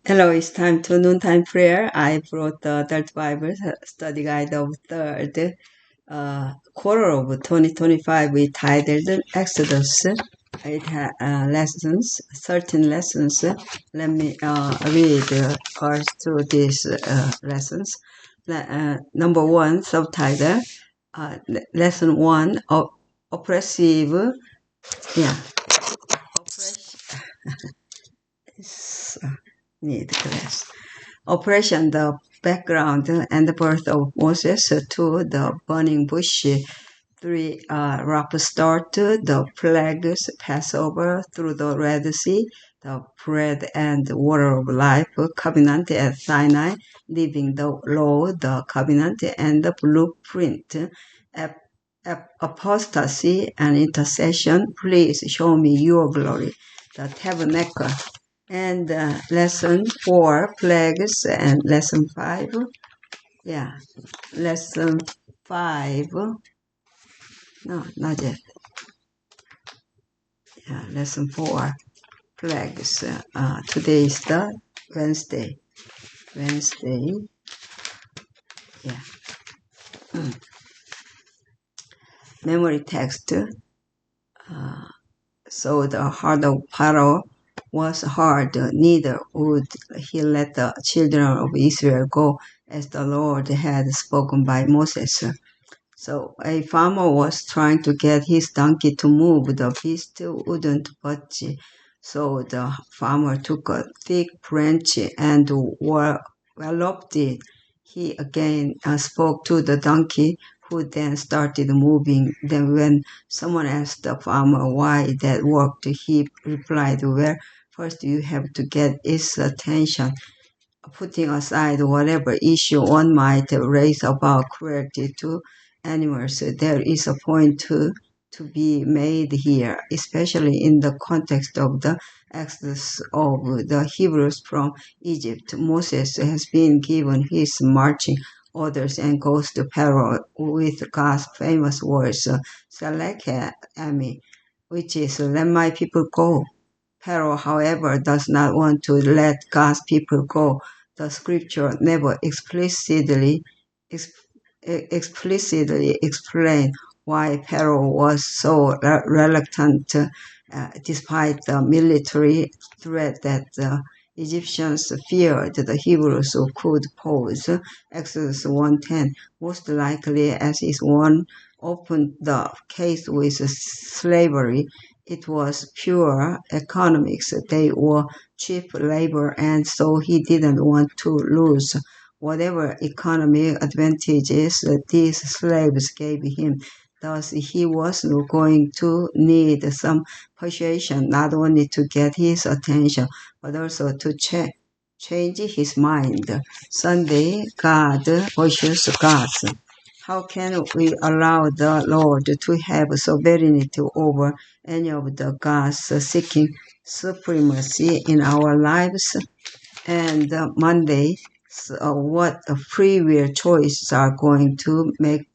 Hello, it's time to noontime prayer. I brought the Adult Bible study guide of third quarter of 2025. We titled Exodus. It has lessons, 13 lessons. Let me read first through these lessons. Number one, subtitle, lesson one, oppressive, yeah, oppression, need class. Operation the background and the birth of Moses to the burning bush, three rough start, the plagues, Passover through the Red Sea, the bread and water of life, covenant at Sinai, living the law, the covenant and the blueprint, apostasy and intercession. Please show me your glory, the tabernacle. And lesson 4, plagues, and lesson 5, lesson 5, no, not yet, lesson 4, plagues. Today is the Wednesday, yeah. Memory text. So the heart of Pharaoh was hard, neither would he let the children of Israel go, as the Lord had spoken by Moses. So a farmer was trying to get his donkey to move. The beast wouldn't budge. So the farmer took a thick branch and walloped it. He again spoke to the donkey, who then started moving. Then when someone asked the farmer why that worked, he replied, well, first you have to get its attention. Putting aside whatever issue one might raise about cruelty to animals, there is a point to be made here, especially in the context of the exodus of the Hebrews from Egypt. Moses has been given his marching orders and goes to Pharaoh with God's famous words, select Ami, which is, let my people go. Pharaoh, however, does not want to let God's people go. The scripture never explicitly explain why Pharaoh was so reluctant, despite the military threat that the Egyptians feared the Hebrews could pose. Exodus 1:10, most likely, as is one opened the case with slavery, it was pure economics. They were cheap labor, and so he didn't want to lose whatever economic advantages these slaves gave him. Thus, he was going to need some persuasion, not only to get his attention, but also to change his mind. Sunday, God versus gods. How can we allow the Lord to have sovereignty over any of the gods seeking supremacy in our lives? And Monday, what free will choices are going to make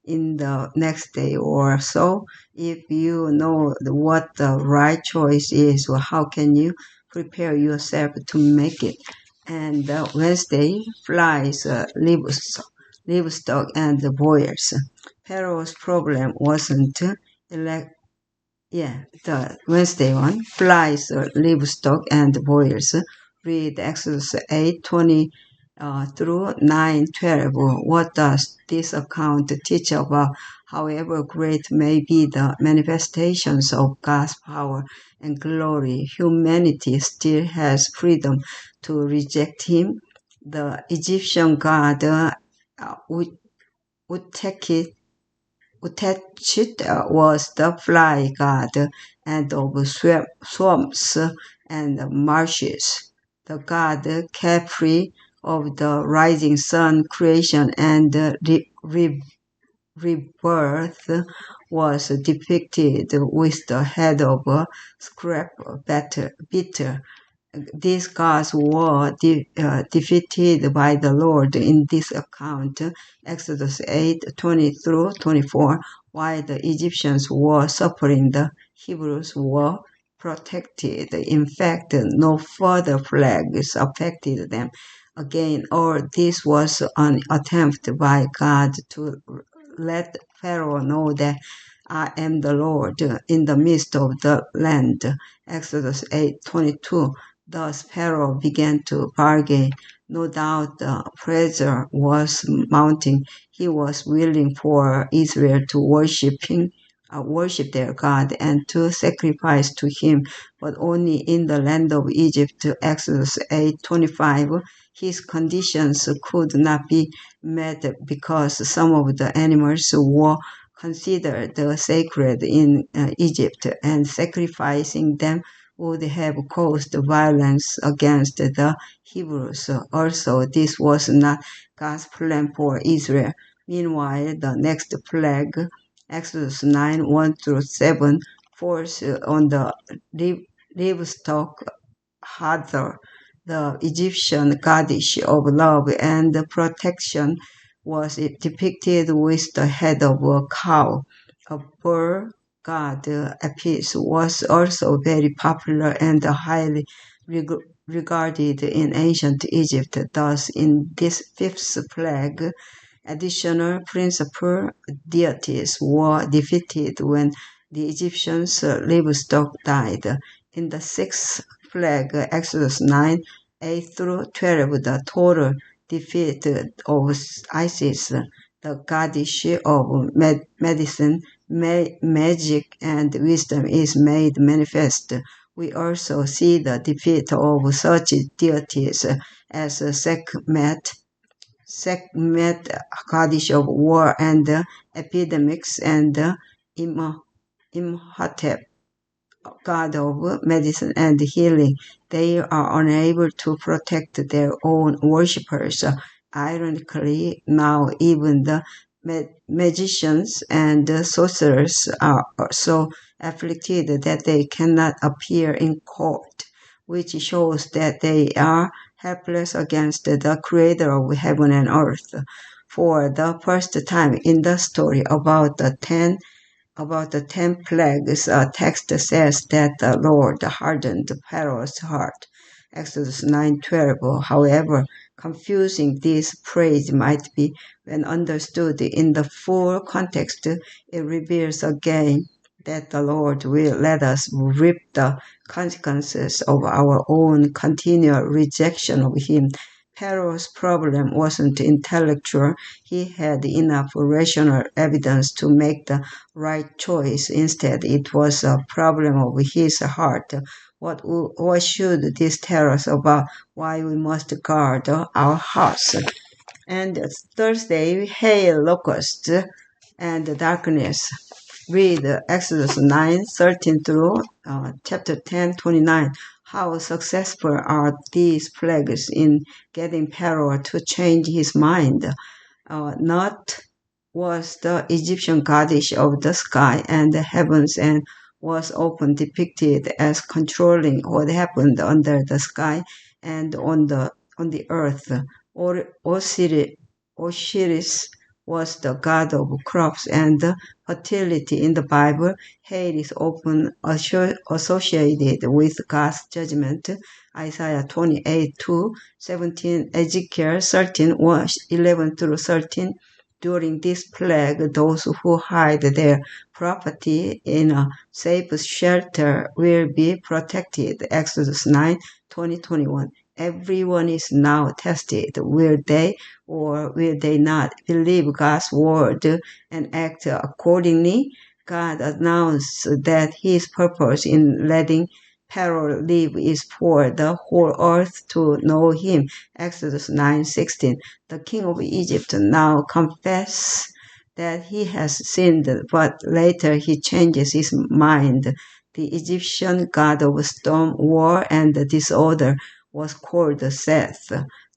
in the next day or so? If you know what the right choice is, or how can you prepare yourself to make it? And Wednesday, flies, livestock, and boils. Pharaoh's problem wasn't the Wednesday one, flies, livestock, and boils. Read Exodus 8:20 through 9:12. What does this account teach about? However great may be the manifestations of God's power and glory, humanity still has freedom to reject Him. The Egyptian god Utekit was the fly god and of swamps and marshes, the god Khepri of the rising sun creation and rebirth, was depicted with the head of a scrap beater. These gods were defeated by the Lord in this account, Exodus 8:20 through 24. While the Egyptians were suffering, the Hebrews were protected. In fact, no further plagues affected them. Again, all this was an attempt by God to let Pharaoh know that I am the Lord in the midst of the land. Exodus 8:22. Thus Pharaoh began to bargain. No doubt the pressure was mounting. He was willing for Israel to worship their God and to sacrifice to him, but only in the land of Egypt. Exodus 8:25. His conditions could not be met because some of the animals were considered sacred in Egypt, and sacrificing them would have caused violence against the Hebrews. Also, this was not God's plan for Israel. Meanwhile, the next plague, Exodus 9:1-7, falls on the livestock Hathor, the Egyptian goddess of love and protection, was depicted with the head of a cow. A bull god, Apis, was also very popular and highly regarded in ancient Egypt. Thus, in this fifth plague, additional principal deities were defeated when the Egyptians' livestock died. In the sixth plague, Exodus 9:8-12, the total defeat of Isis, the goddess of medicine, magic, and wisdom, is made manifest. We also see the defeat of such deities as Sekhmet, goddess of war and epidemics, and Imhotep, god of medicine and healing. They are unable to protect their own worshippers. Ironically, now even the magicians and sorcerers are so afflicted that they cannot appear in court, which shows that they are helpless against the creator of heaven and earth. For the first time in the story about the 10 plagues, a text says that the Lord hardened Pharaoh's heart. Exodus 9:12. However confusing this phrase might be when understood in the full context, it reveals again that the Lord will let us reap the consequences of our own continual rejection of Him. Pharaoh's problem wasn't intellectual. He had enough rational evidence to make the right choice. Instead, it was a problem of his heart. What should this tell us about why we must guard our hearts? And Thursday, hail, locusts, and darkness. Read Exodus 9:13 through chapter 10:29. How successful are these plagues in getting Pharaoh to change his mind? Not was the Egyptian goddess of the sky and the heavens, and was often depicted as controlling what happened under the sky and on the earth. Osiris was the god of crops and fertility in the Bible. Hail is often associated with God's judgment. Isaiah 28:2-17, Ezekiel 13:11-13. During this plague, those who hide their property in a safe shelter will be protected. Exodus 9:20-21. Everyone is now tested. Will they or will they not believe God's word and act accordingly? God announced that His purpose in letting Pharaoh live is for the whole earth to know Him. Exodus 9:16. The king of Egypt now confesses that he has sinned, but later he changes his mind. The Egyptian god of storm, war, and disorder was called Seth.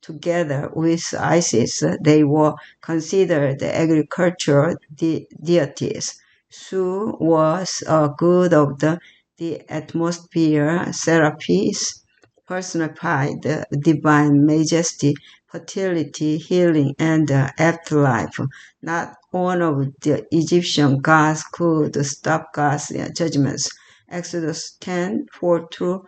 Together with Isis, they were considered agricultural deities. Su was a god of the atmosphere. Serapis personified divine majesty, fertility, healing, and afterlife. Not one of the Egyptian gods could stop God's judgments. Exodus 10, 4 through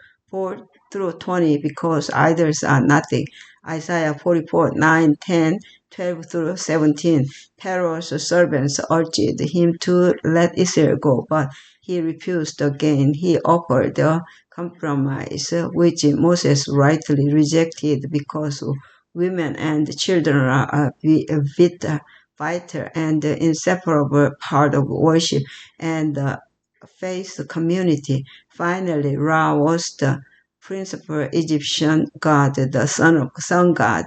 20, because idols are nothing. Isaiah 44, 9, 10, 12 through 17. Pharaoh's servants urged him to let Israel go, but he refused again. He offered a compromise, which Moses rightly rejected because women and children are a vital and inseparable part of worship and faith community. Finally, Ra was the principal Egyptian god, the sun god.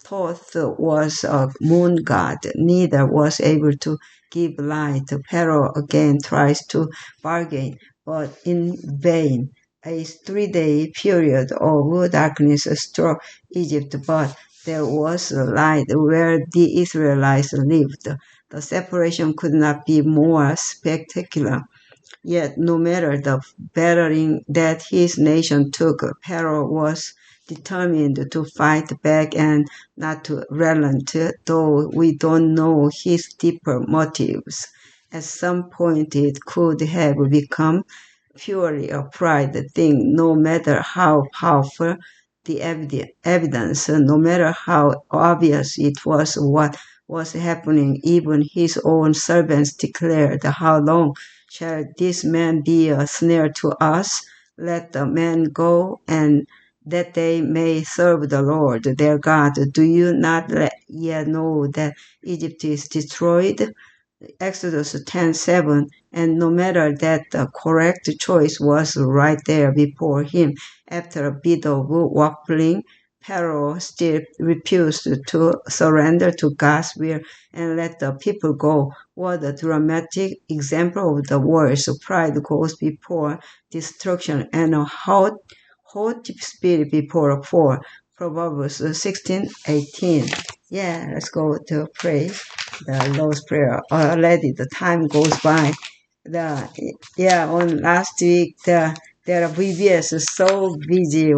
Thoth was a moon god. Neither was able to give light. Pharaoh again tries to bargain, but in vain. A 3-day period of darkness struck Egypt, but there was a light where the Israelites lived. The separation could not be more spectacular. Yet, no matter the battering that his nation took, Pharaoh was determined to fight back and not to relent, though we don't know his deeper motives. At some point, it could have become purely a pride thing, no matter how powerful the evidence, no matter how obvious it was what was happening. Even his own servants declared, "How long shall this man be a snare to us? Let the man go, and that they may serve the Lord their God. Do you not yet know that Egypt is destroyed?" Exodus 10:7, and no matter that the correct choice was right there before him, after a bit of waffling, Pharaoh still refused to surrender to God's will and let the people go. What a dramatic example of the words. Pride goes before destruction, and a haughty spirit before a fall. Proverbs 16:18. Yeah, let's go to pray the Lord's Prayer. Already the time goes by. On last week, their VBS is so busy,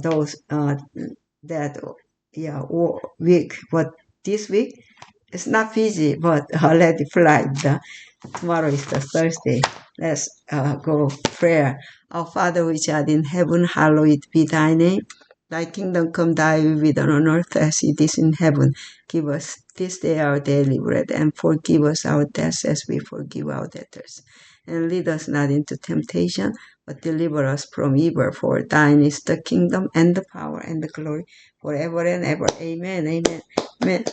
those that week. But this week it's not busy, but already flight. Tomorrow is the Thursday. Let's go prayer. Our Father which art in heaven, hallowed be thy name. Thy kingdom come, thy will be done on earth as it is in heaven. Give us this day our daily bread, and forgive us our debts as we forgive our debtors. And lead us not into temptation, but deliver us from evil. For thine is the kingdom, and the power, and the glory, forever and ever. Amen, amen, amen.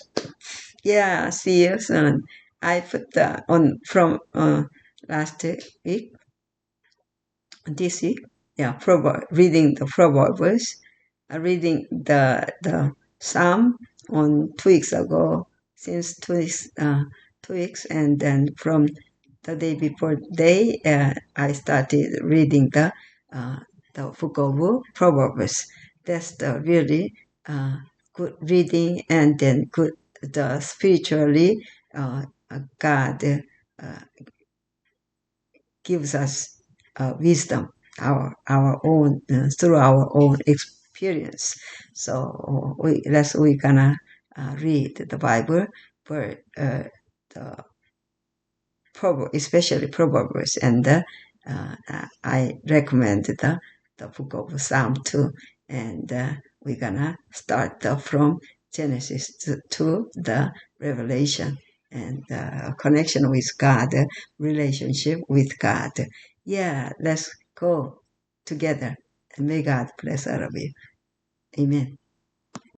Yeah, see you soon. I put on from last week, this week, reading the Proverbs, reading the Psalm on 2 weeks ago, since 2 weeks, and then from the day before day, I started reading the book of Proverbs. That's the really good reading, and then good the spiritually God gives us wisdom, our own through our own experience. So we're gonna read the Bible, but the especially Proverbs, and I recommend the book of Psalm too, and we're gonna start from Genesis to the Revelation, and connection with God, relationship with God. Yeah, let's go together, and may God bless all of you. Amen.